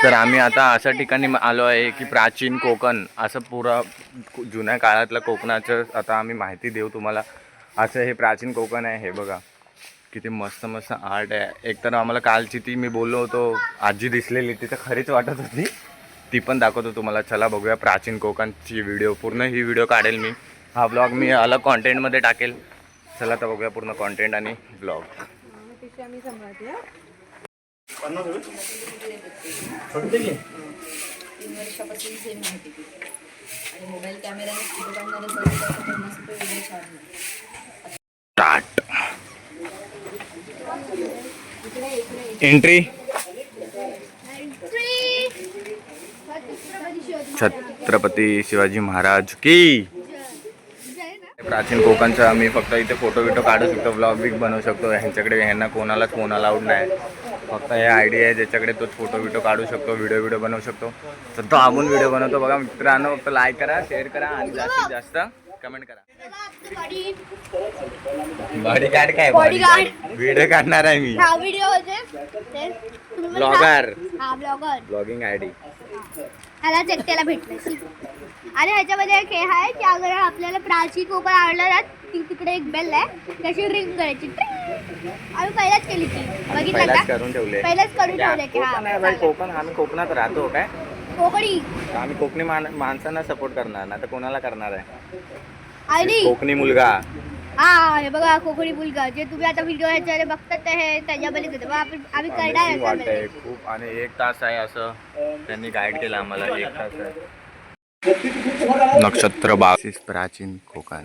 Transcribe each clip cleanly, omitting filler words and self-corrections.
तर आम्ही आता अशा ठिकाणी आलो आहे की प्राचीन कोकण, असं पुरा जुन्या काळातलं कोकणाचं आता आम्ही माहिती देऊ तुम्हाला. असं हे प्राचीन कोकण आहे. हे बघा किती मस्त मस्त आर्ट आहे. एकतर आम्हाला कालची ती मी बोललो होतो आजी दिसलेली, ती तर खरीच वाटत होती, ती पण दाखवतो तुम्हाला. चला बघूया प्राचीन कोकणची व्हिडिओ. पूर्ण ही व्हिडिओ काढेल मी. हा ब्लॉग मी अलग कॉन्टेंटमध्ये टाकेल. चला तर बघूया पूर्ण कॉन्टेंट आणि ब्लॉग. एंट्री. छत्रपती शिवाजी महाराज की. प्राचीन कोकणचा आम्ही फक्त इथे फोटो बिटो काढू शकतो, ब्लॉग बिग बनवू शकतो. ह्यांच्याकडे ह्यांना कोणालाच फोन अलाउड नाही. फक्त हे आयडी आहे ज्याच्याकडे तोच फोटो बिटो काढू शकतो, व्हिडिओ बनवू शकतो. तर तो आपण व्हिडिओ बनवतो बघा मित्रांनो. फक्त लाईक करा, शेअर करा आणि जास्तीत जास्त कमेंट करा. बॉडीगार्ड काय? व्हिडिओ काढणार आहे मी. ब्लॉगर. Blogging ID. ह्याला चेकतेला भेटलं. आणि ह्याच्यामध्ये एक हे आहे की अगर आपल्याला प्राचीन कोकण आवडलं ना, तिकडे एक बेल आहे, त्याची रिंग करायची. आम्ही पहिल्याच केली ती, बघितलं का? करून ठेवले. पहिलेच करून ठेवले की हा कोकण. आम्ही कोकणात राहतो काय? कोकणी. आम्ही कोकणी माणसांना सपोर्ट करणार ना, तर कोणाला करणार आहे? आणि कोकणी मुलगा. हा हे बघा कोकणी मुलगा, जे तुम्ही आता व्हिडिओ ह्याच्यावर बघतात ते हे त्याच्यामध्ये आम्ही करणार आहे खूप. आणि 1 तास आहे असं त्यांनी गाईड केलं आम्हाला. 1 तास आहे. नक्षत्र बाग प्राचीन कोकण.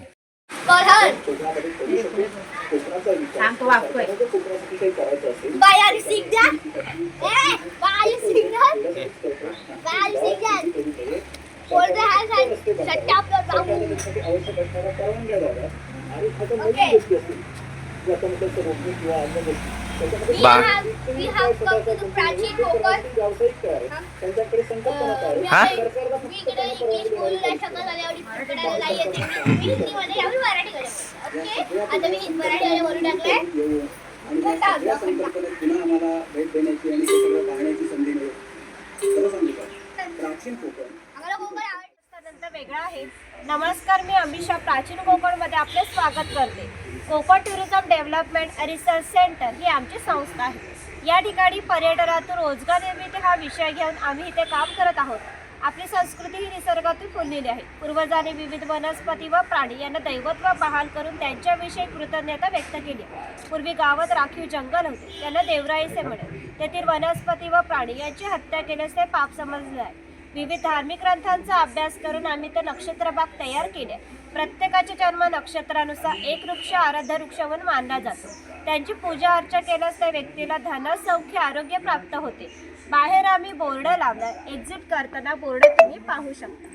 वेगळा आहे. नमस्कार, मी अमिषा प्राचीन कोकणमध्ये आपले स्वागत करते. Konkan tourism development research centre ही आमची संस्था आहे. या ठिकाणी पर्यटनातून रोजगार निर्मिती हा विषय घेऊन आम्ही इथे काम करत आहोत. आपली संस्कृती ही निसर्गातून फुललेली आहे. पूर्वजांनी विविध वनस्पती व प्राणी यांना दैवत्व बहाल करून त्यांच्याविषयी कृतज्ञता व्यक्त केली. पूर्वी गावात राखीव जंगल होते, त्यांना देवराईचे म्हणत. तेथील वनस्पती व प्राणी यांची हत्या केल्यास ते पाप समजले आहे. विविध धार्मिक ग्रंथांचा अभ्यास करून आम्ही ते नक्षत्रबाग तयार केले. प्रत्येकाचे जन्म नक्षत्रानुसार एक वृक्ष आराध्य वृक्ष म्हणून मानला जातो. त्यांची पूजा अर्चा केल्यास त्या व्यक्तीला धन, सौख्य, आरोग्य प्राप्त होते. बाहेर आम्ही बोर्ड लावलाय. एक्झिट करताना बोर्ड तुम्ही पाहू शकता.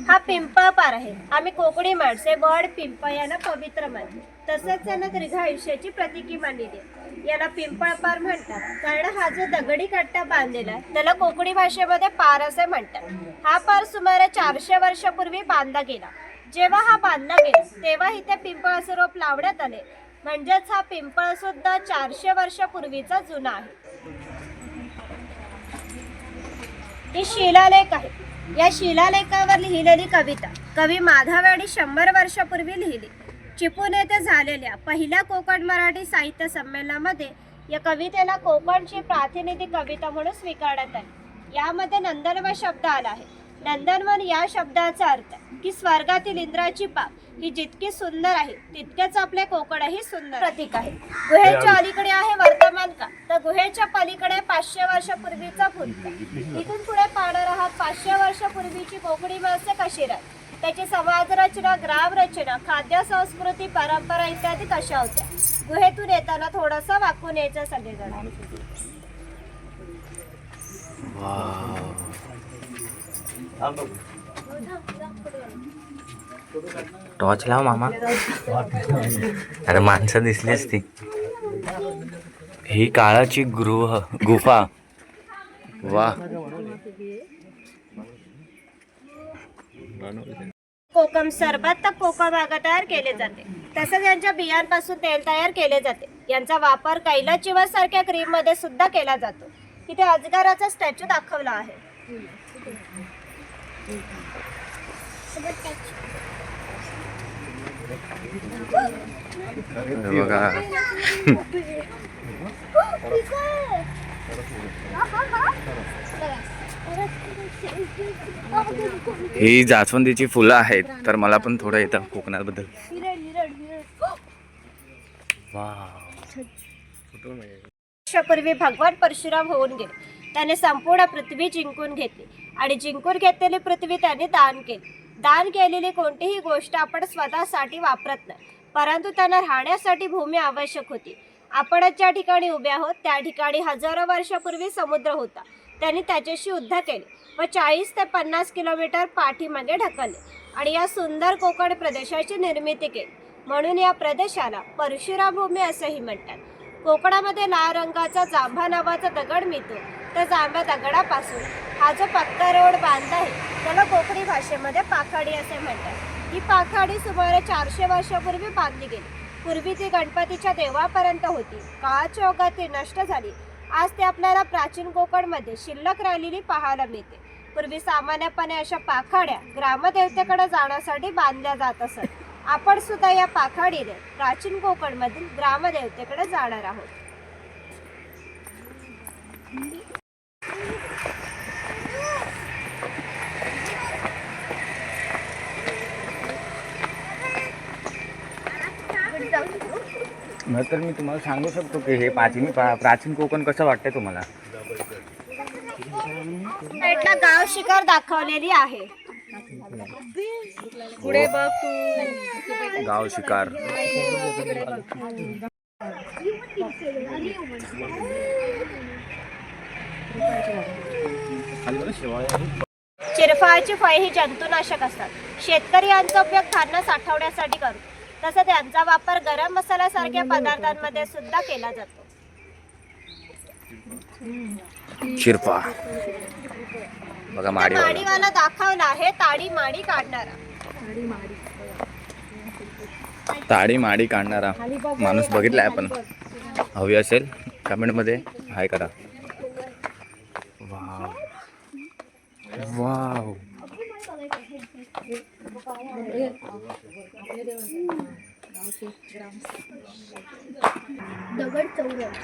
हा पिंपळ पार आहे. आम्ही कोकणी माणसे वड पिंपळ यांना पवित्र मानतो. तसंच यांना दीर्घ आयुष्याची प्रतीकी मानली. याला पिंपळ पार म्हणतात कारण हा जो दगडी कट्टा बांधलेला आहे त्याला कोकणी भाषेमध्ये पार असे म्हणतात. हा पार सुमारे 400 वर्षापूर्वी बांधला गेला. जेव्हा हा बांधला गेला तेव्हा इथे पिंपळाचे रोप लावण्यात आले. म्हणजेच हा पिंपळ सुद्धा 400 वर्षापूर्वीचा जुना आहे. ही शिलालेख आहे. या शिलालेखावर लिहिलेली कविता कवी माधवयांनी 100 वर्षापूर्वी लिहिली. चिपळूण येथे झालेल्या पहिल्या कोकण मराठी साहित्य संमेलनामध्ये या कवितेला कोकणची प्रातिनिधिक कविता म्हणून स्वीकारण्यात आली. यामध्ये नंदनवन शब्द आला आहे. नंदनवन या शब्दाचा अर्थ की स्वर्गातील इंद्राची बाग ही जितकी सुंदर आहे तितकेच आपले कोकणही सुंदर प्रतीक आहे. गुहेच्या अलीकडे आहे वर्तमान काळ, तर गुहेच्या पलीकडे 500 वर्षापूर्वीचा भूतकाळ. इथून पुढे पाहणार आहात 500 वर्षापूर्वीची कोकणी माणसे कशी राहत, त्याची समाज रचना, ग्राम रचना, खाद्य संस्कृती, परंपरा इत्यादी कशा होत्या. गुहेतून येताना थोडंसं वाकून यायचं सगळेजण. टॉर्च लाव मामा. अरे माणसं दिसलीच ती. ही काळाची गुफा. वा कोकम सरबत तर कोकमागा तयार केले जाते. तसेच यांच्या बियांपासून तेल तयार केले जाते. यांचा वापर कैलास चिवस सारख्या क्रीम मध्ये सुद्धा केला जातो. इथे अजगराचा स्टॅच्यू दाखवला आहे. हे बघा ही जास्वंदीची फुलं आहेत. तर मला पण थोडं येतं कोकणाबद्दल. वर्षापूर्वी भगवान परशुराम होऊन गेले. त्याने संपूर्ण पृथ्वी जिंकून घेतली आणि जिंकून घेतलेली पृथ्वी त्याने दान केली. दान केलेली कोणतीही गोष्ट आपण स्वतःसाठी वापरत नाही, परंतु त्यांना राहण्यासाठी भूमी आवश्यक होती. आपण ज्या ठिकाणी उभे आहोत त्या ठिकाणी हजारो वर्षापूर्वी समुद्र होता. त्यांनी त्याच्याशी युद्ध केले व 40 ते 50 किलोमीटर पाठीमागे ढकलले आणि या सुंदर कोकण प्रदेशाची निर्मिती केली. म्हणून या प्रदेशाला परशुराम भूमी असेही म्हणतात. कोकणामध्ये लाल रंगाचा जांभा नावाचा दगड मिळतो. त्या जांभ्या दगडापासून हा जो पक्का रोड बांधला आहे त्याला कोकणी भाषेमध्ये पाखाडी असे म्हणतात. ही पाखाडी सुमारे 400 वर्षापूर्वी बांधली गेली. पूर्वी ती गणपतीच्या देवापर्यंत होती. काळाच्या ओघात ती नष्ट झाली. आज ते आपल्याला प्राचीन कोकणमध्ये शिल्लक राहिलेली पाहायला मिळते. पूर्वी सामान्यपणे अशा पाखाड्या ग्रामदेवतेकडे जाण्यासाठी बांधल्या जात असत. आपण सुद्धा या पाखाडीने प्राचीन कोकणमधील ग्रामदेवतेकडे जाणार आहोत. तर मी तुम्हाला सांगू शकतो की हे प्राचीन कोकण कसं वाटतंय तुम्हाला. साईडला गाव शिकार दाखवलेली आहे. पुढे बघ तू. गाव शिकार. चिरफळाची फळे ही जंतुनाशक असतात. शेतकरी यांचा उपयोग धान्य साठवण्यासाठी करतो. तसंच यांचा वापर गरम मसाला सारख्या पदार्थांमध्ये सुद्धा केला जातो. शिरपा बघा माडीवाला दाखवला आहे ताडी माडी काढणारा. ताडी माडी काढणारा माणूस बघितलाय आपण. हवी असेल कमेंटमध्ये हाय करा. Wow wow.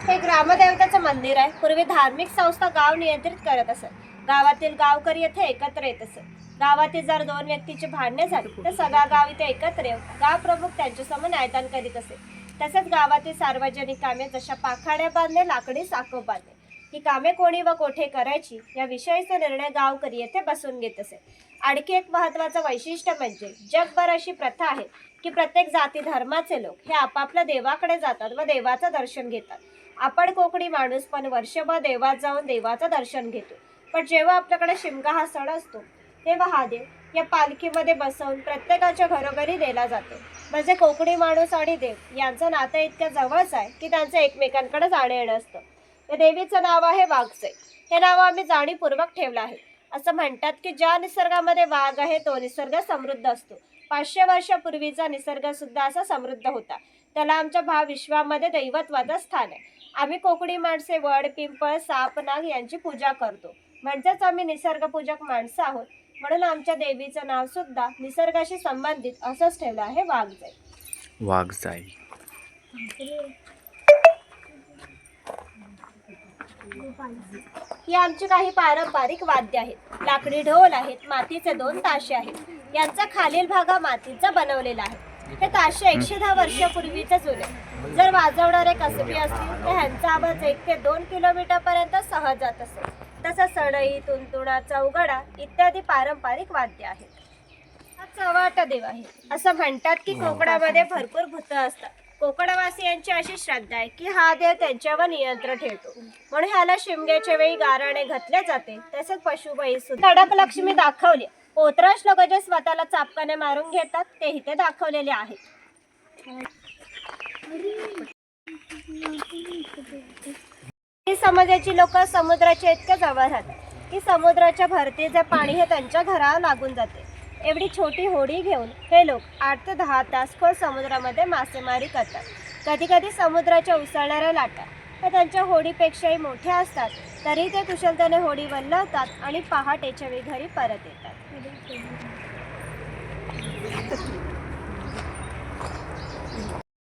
हे ग्रामदेवतेचं मंदिर आहे. पूर्वी धार्मिक संस्था गाव नियंत्रित करत असत. गावातील गावकरी येथे एकत्र येत असत. गावातील जर 2 व्यक्तीची भांडणे झाली तर सगळा गाव इथे एकत्र येऊन गाव प्रमुख त्यांच्यासमोर न्यायदान करीत असे. तसेच गावातील सार्वजनिक कामे जशा पाखाड्या बांधणे, लाकडी साकोप बांधणे ही कामे कोणी व कोठे करायची या विषयीचा निर्णय गावकरी येथे बसून घेत असे. आणखी एक महत्त्वाचं वैशिष्ट्य म्हणजे जगभर अशी प्रथा आहे की प्रत्येक जाती धर्माचे लोक हे आपापल्या देवाकडे जातात व देवाचं दर्शन घेतात. आपण कोकणी माणूस पण वर्षभर देवात जाऊन देवाचं दर्शन घेतो. पण जेव्हा आपल्याकडे शिमगा हा सण असतो तेव्हा हा देव या पालखीमध्ये बसवून प्रत्येकाच्या घरोघरी नेला जातो. म्हणजे कोकणी माणूस आणि देव यांचं नातं इतक्या जवळच आहे की त्यांचं एकमेकांकडे जाणं येणं असतं. या देवीचं नाव आहे वाघजाई. हे नाव आम्ही जाणीवपूर्वक ठेवलं आहे. असं म्हणतात की ज्या निसर्गामध्ये वाघ आहे तो निसर्ग समृद्ध असतो. 500 वर्षापूर्वीचा निसर्ग सुद्धा असा समृद्ध होता. त्याला आमच्या भावविश्वामध्ये दैवत्वाचं स्थान आहे. आम्ही कोकणी माणसे वड, पिंपळ, साप, नाग यांची पूजा करतो. म्हणजेच आम्ही निसर्गपूजक माणसं आहोत. म्हणून आमच्या देवीचं नाव सुद्धा निसर्गाशी संबंधित असंच ठेवलं आहे वाघजाई. वाघजाई. ही आमची काही पारंपरिक वाद्य आहेत. लाकडी ढोल आहेत. मातीचे 2 ताशे आहेत. यांचा खालील भाग मातीचा बनवलेला आहे. हे ताशे 110 वर्षापूर्वीचे जुने. जर वाजवणारे कसबी असतील तर ह्यांचा आवाज 1 ते 2 किलोमीटर पर्यंत सहज जात असेल. तसंच सडई, तुंतुणा, चौघडा इत्यादी पारंपरिक वाद्य आहेत. हा चव्हाटा देव आहे. असं म्हणतात की कोकणामध्ये भरपूर भूत असतात. कोकणवासियांची अशी श्रद्धा आहे की हा देव त्यांच्यावर नियंत्रण ठेवतो. म्हणून ह्याला शिमग्याच्या वेळी गाराणे घातले जाते. तसेच पशुबळी सुद्धा. खडक लक्ष्मी दाखवली. पोतराश लोक जे स्वतःला चापकाने मारून घेतात ते इथे दाखवलेले आहेत. ही समाजाची लोक समुद्राच्या इतक्या जवळ राहतात की समुद्राच्या भरती जे पाणी हे त्यांच्या घराला लागून जाते. एवढी छोटी होडी घेऊन हे लोक 8 ते 10 तास खोल समुद्रामध्ये मासेमारी करतात. कधी कधी समुद्राच्या उसळणाऱ्या लाटा ह्या त्यांच्या होडीपेक्षाही मोठ्या असतात, तरी ते कुशलतेने होडी वल्लवतात आणि पहाटेच्या वेळी घरी परत येतात.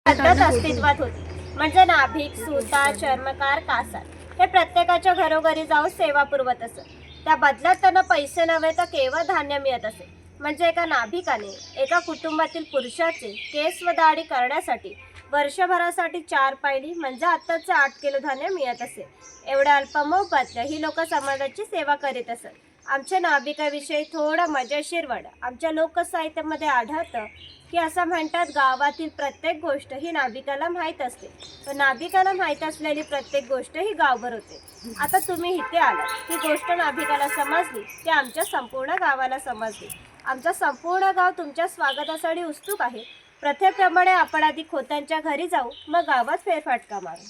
पद्धत अस्तित्वात होती, म्हणजे नाभिक, सुतार, चर्मकार, कासार हे प्रत्येकाच्या घरोघरी जाऊन सेवा पुरवत असत. त्या बदल्यात त्यांना पैसे नव्हे तर केवळ धान्य मिळत असे. म्हणजे एका नाभिकाने एका कुटुंबातील पुरुषाचे केस व दाढी करण्यासाठी वर्षभरासाठी 4 पायली म्हणजे आत्ताचे 8 किलो धान्य मिळत असे. एवढ्या अल्प मोबदल्यात ही लोक समाजाची सेवा करीत असत. आमच्या नाभिकाविषयी थोडं मजेशीर वड आमच्या लोकसाहित्यामध्ये आढळतं की असं म्हणतात, गावातील प्रत्येक गोष्ट ही नाभिकाला माहीत असते, पण नाभिकाला माहीत असलेली प्रत्येक गोष्ट ही गावभर होते. आता तुम्ही इथे आला, ही गोष्ट नाभिकाला समजली ती आमच्या संपूर्ण गावाला समजली. आमचं संपूर्ण गाव तुमच्या स्वागतासाठी उत्सुक आहे. प्रथेप्रमाणे आपण आधी खोतांच्या घरी जाऊ, मग गावात फेरफटका मारू.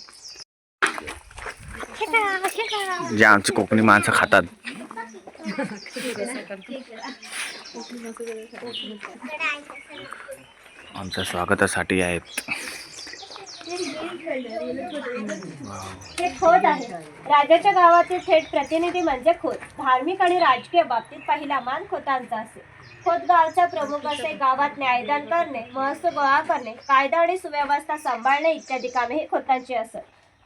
जे आमची कोकणी माणसं खातात. आमच्या स्वागतासाठी आहेत. हे खोत आहे. राजाच्या गावातील थेट प्रतिनिधी म्हणजे खोत. धार्मिक आणि राजकीय बाबतीत पहिला मान खोतांचा असे. खोत गावचा प्रमुख असे. गावात न्यायदान करणे, महसूल गोळा करणे, कायदा आणि सुव्यवस्था सांभाळणे इत्यादी कामे ही खोतांची असत.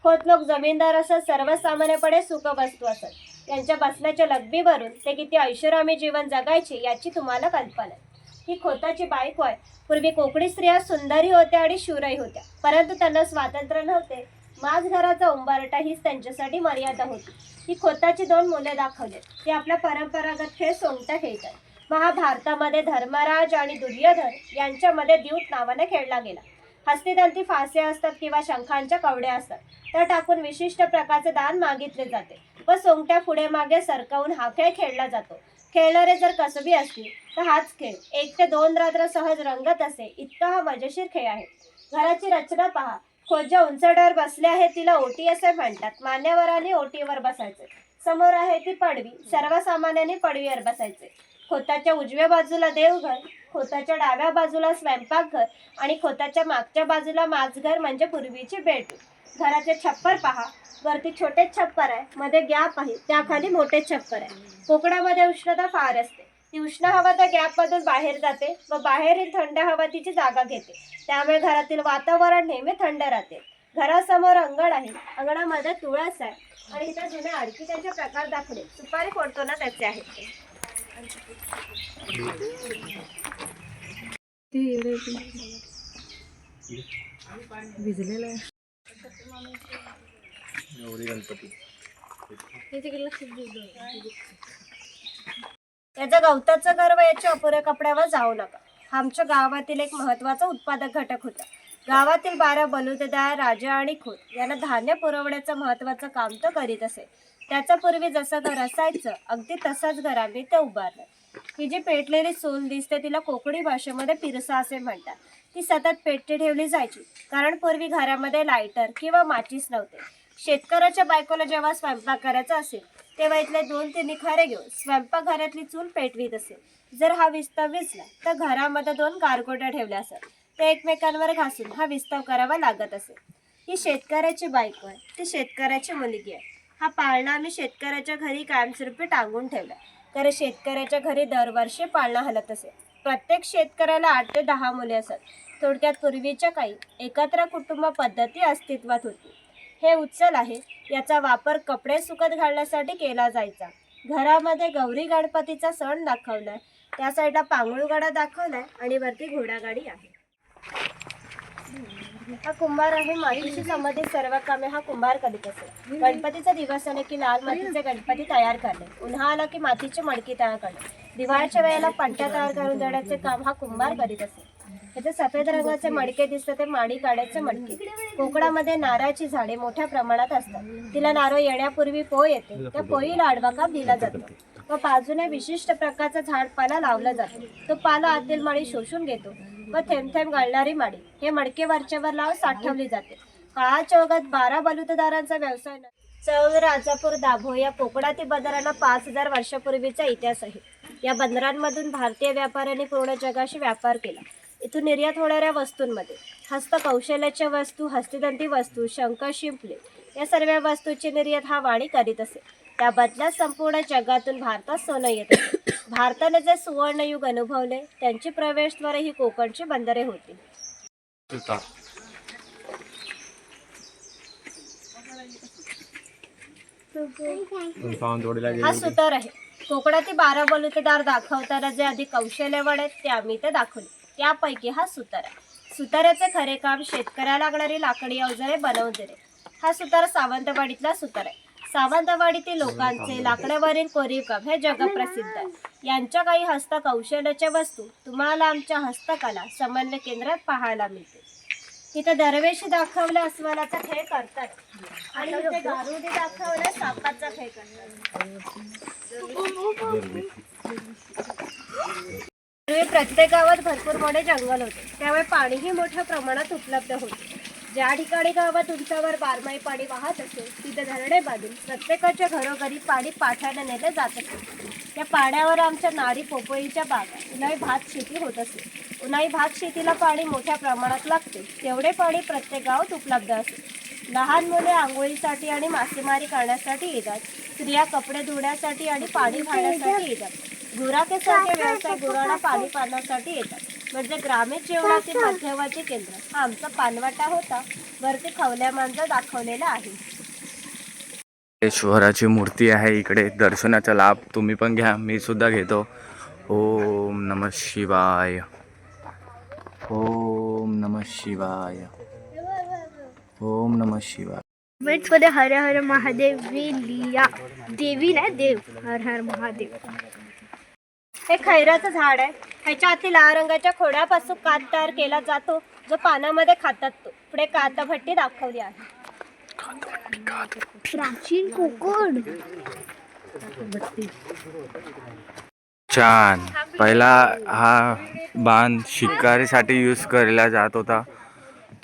खोत लोक जमीनदार असत, सर्वसामान्यपणे सुखवस्तू असत. त्यांच्या बसण्याच्या लग्बीवरून ते किती ऐषारामी जीवन जगायचे याची तुम्हाला कल्पना आहे. ही खोताची बायको आहे. पूर्वी कोकणी स्त्रिया सुंदरही होत्या आणि शूरही होत्या, परंतु त्यांना स्वातंत्र्य नव्हते. माझ घराचा उंबरठा हीच त्यांच्यासाठी मर्यादा होती. ही खोताची 2 मुले दाखवले. ते आपला परंपरागत खेळ सोंगटा खेळतात. महाभारतामध्ये धर्मराज आणि दुर्योधन यांच्यामध्ये द्यूत नावाने खेळला गेला. हस्तिदंती फासे असतात किंवा शंखांच्या कवड्या असतात. त्या टाकून विशिष्ट प्रकारचे दान मागितले जाते व सोंगट्या पुढे मागे सरकवून हा खेळ खेळला जातो. खेळणारे जर कसबी असतील तर हाच खेळ 1 ते 2 रात्र सहज रंगत असे. इतका हा मजेशीर खेळ आहे. घराची रचना पहा. खोत ज्या उंचड्यावर बसले आहे तिला ओटी असे म्हणतात. मान्यवरांनी ओटीवर बसायचे. समोर आहे ती पडवी. सर्वसामान्यांनी पडवीवर बसायचे. खोताच्या उजव्या बाजूला देवघर, खोताच्या डाव्या बाजूला स्वयंपाकघर आणि खोताच्या मागच्या बाजूला माझघर म्हणजे पूर्वीची बेडरूम. घराचे छप्पर पहा. वरती छोटे छप्पर आहे, मध्ये गॅप आहे, त्याखाली मोठे छप्पर आहे. कोकणामध्ये उष्णता फार असते. ती उष्ण हवा त्या गॅपमधून बाहेर जाते व बाहेरील थंड हवा तिची जागा घेते. त्यामुळे घरातील वातावरण नेहमी थंड राहते. घरासमोर अंगण आहे. अंगणामध्ये तुळस आहे आणि इथे जुन्या आडकीचे प्रकार दाखवले. सुपारी फोडतो ना त्याचे आहेत ते. त्याचं गवताचं घर व याच्या अपुऱ्या कपड्यावर जाऊ नका. हा आमच्या गावातील एक महत्वाचा उत्पादक घटक होता. गावातील 12 बलुतेदार, राजा आणि खोत यांना धान्य पुरवण्याचं महत्वाचं काम तो करीत असे. त्याचं पूर्वी जसं घर असायचं अगदी तसंच घर आम्ही ते उभारलं. ही जी पेटलेली चूल दिसते तिला कोकणी भाषेमध्ये पिरसा असे म्हणतात. ती सतत पेटती ठेवली जायची, कारण पूर्वी घरामध्ये लायटर किंवा माचीस नव्हते. शेतकऱ्याच्या बायकोला जेव्हा स्वयंपाक करायचा असेल तेव्हा इथले 2-3 निखारे घेऊन स्वयंपाकघरातली चूल पेटवीत असे. जर हा विस्तव विझला तर घरामध्ये 2 गारगोट्या ठेवल्या असत. ते एकमेकांवर घासून हा विस्तव करावा लागत असे. ही शेतकऱ्याची बायको आहे, ती शेतकऱ्याची मुलगी आहे. हा पाळणा आम्ही शेतकऱ्याच्या घरी कायमस्वरूपी टांगून ठेवला, कारण शेतकऱ्याच्या घरी दरवर्षी पाळणा हलत असे. प्रत्येक शेतकऱ्याला 8 ते 10 मुले असत. थोडक्यात पूर्वीच्या काही एकत्र कुटुंब पद्धती अस्तित्वात होती. हे उचल आहे, याचा वापर कपडे सुकत घालण्यासाठी केला जायचा. घरामध्ये गौरी गणपतीचा सण दाखवलाय. त्या साईडला पांगुळगडा दाखवलाय आणि वरती घोडागाडी आहे. हा कुंभार आहे. मातीशी संबंधित सर्व कामे हा कुंभार करीत असे. गणपतीचा दिवस आले की लाल मातीचे गणपती तयार करणे, उन्हाळा आला की मातीची मडकी तयार करणे, दिवाळीच्या वेळेला पंट्या तयार करून देण्याचे काम हा कुंभार करीत असे. त्याचे सफेद रंगाचे मडके दिसतात ते माडी काढायचे मडके. कोकणामध्ये नारळाची झाडे मोठ्या प्रमाणात असतात. तिला नारळ येण्यापूर्वी पोळ येते. त्या पोळीला आडवा काप दिला जातो व बाजूने विशिष्ट प्रकारचा झाडपाला लावला जातो. तो पाला आतील माळी शोषून घेतो व थेंब थेंब गळणारी माडी हे मडके वरच्यावर लावून साठवली जाते. काळाच्या ओघात 12 बलुतेदारांचा व्यवसाय चौल, राजापूर, दाभोळ या कोकणातील बंदरांना 5000 वर्षापूर्वीचा इतिहास आहे. या बंदरांमधून भारतीय व्यापाऱ्यांनी पूर्ण जगाशी व्यापार केला. इथून निर्यात होणाऱ्या वस्तूंमध्ये हस्तकौशल्याच्या वस्तू, हस्ततंती वस्तू, शंख, शिंपले या सर्व वस्तूंची निर्यात हा वाणी करीत असे. त्या बदल्यात संपूर्ण जगातून भारतात सोनं येत असे. भारताने जे सुवर्णयुग अनुभवले त्यांची प्रवेशद्वारे ही कोकणची बंदरे होती. हा सुतार आहे. कोकणातील 12 बलुतेदार दाखवताना जे आधी कौशल्य आहेत ते आम्ही इथे दाखवले. त्यापैकी हा सुतार आहे. सुताराचे खरे काम शेतकऱ्याला लागणारी लाकडी अवजारे बनवून देणे. हा सुतार सावंतवाडीतला सुतार आहे. सावंतवाडीतील लोकांचे लाकडावरील कोरीव काम हे जगप्रसिद्ध आहे. यांच्या काही हस्तकौशल्याच्या वस्तू तुम्हाला आमच्या हस्तकला समन्वय केंद्रात पाहायला मिळते. तिथे दरवेशी दाखवले अस्वलाचा खेळ करतात आणि इथे गारुडी दाखवले सापाचा खेळ करतात. पूर्वी प्रत्येक गावात भरपूर मोठे जंगल होते, त्यामुळे पाणीही मोठ्या प्रमाणात उपलब्ध होते. ज्या ठिकाणी गावात उंचावर बारमाही पाणी वाहत असेल तिथे धरणे बांधून प्रत्येकाच्या घरोघरी पाणी पाठवण्याला नेले जात असे. या पाण्यावर आमच्या नारी पोपळीच्या बागा, उन्हाळी भात शेती होत असे. उन्हाळी भात शेतीला पाणी मोठ्या प्रमाणात लागते, तेवढे पाणी प्रत्येक गावात उपलब्ध असे. लहान मुले आंघोळीसाठी आणि मासेमारी करण्यासाठी येतात. स्त्रिया कपडे धुण्यासाठी आणि पाणी घालण्यासाठी येतात. गुराखेसारखे व्यवसाय गुरांना पाणी पाजण्यासाठी येतात. म्हणजे ग्रामीण जीवनातील मध्यवर्ती केंद्र हा आमचा पानवाटा होता. वरती खवल्या मांजर दाखवलेला आहे. ईश्वराची मूर्ती आहे इकडे. दर्शनाचा लाभ तुम्ही पण घ्या, मी सुद्धा घेतो. ओम नमः शिवाय, ओम नमः शिवाय, ओम नमः शिवाय. कमेंट्स मध्ये हर हर महादेव लिया. देवी ना देव. हर हर महादेव. हे खैराचं झाड आहे. ह्याच्या आतील लाल रंगाच्या खोडापासून कात तयार केला जातो, जो पानामध्ये खातात तो. पुढे कातभट्टी दाखवली आहे. प्राचीन कोकण. छान. पहिला हा बांध शिकारीसाठी यूज केला जात होता.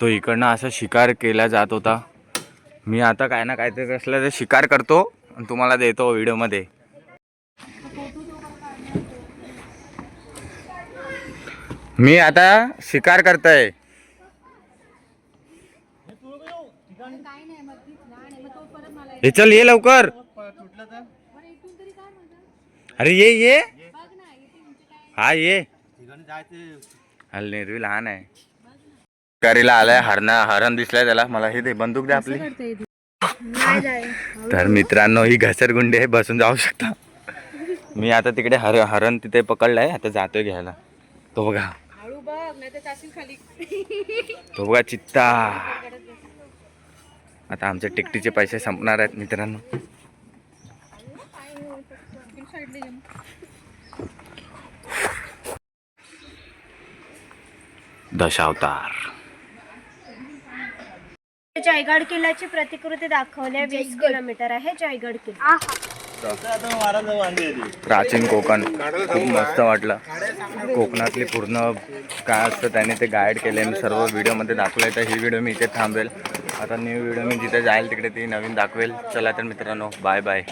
तो इकडनं असा शिकार केला जात होता. मी आता काय ना काहीतरी असलं तर शिकार करतो आणि तुम्हाला देतो व्हिडिओमध्ये. मी आता शिकार करतोय. हे चल ये लवकर. अरे ये हा ये. हल निर्वी लहान आहे. शिकारीला आलाय. हरण दिसलाय त्याला. मला हे दे, बंदूक दे आपली. तर मित्रांनो ही घसरगुंडी आहे, बसून जाऊ शकता. मी आता तिकडे हरण तिथे पकडलाय. आता जातोय घ्यायला. तो बघा, तो बघा चित्ता. आता आमच्या टिकटीचे पैसे संपणार आहेत मित्रांनो. दशावतार. जयगड किल्ल्याची प्रतिकृती दाखवली. 20 किलोमीटर आहे जयगड किल्ला. प्राचीन कोकण खूप मस्त वाटलं. कोकणातली पूर्ण काय असतं त्याने ते गाईड केले. मी सर्व व्हिडिओमध्ये दाखवलं आहे. तर ही व्हिडिओ मी इथे थांबवेल. आता न्यू व्हिडिओ मी जिथे जाईल तिकडे ती नवीन दाखवेल. चला तर मित्रांनो, बाय बाय.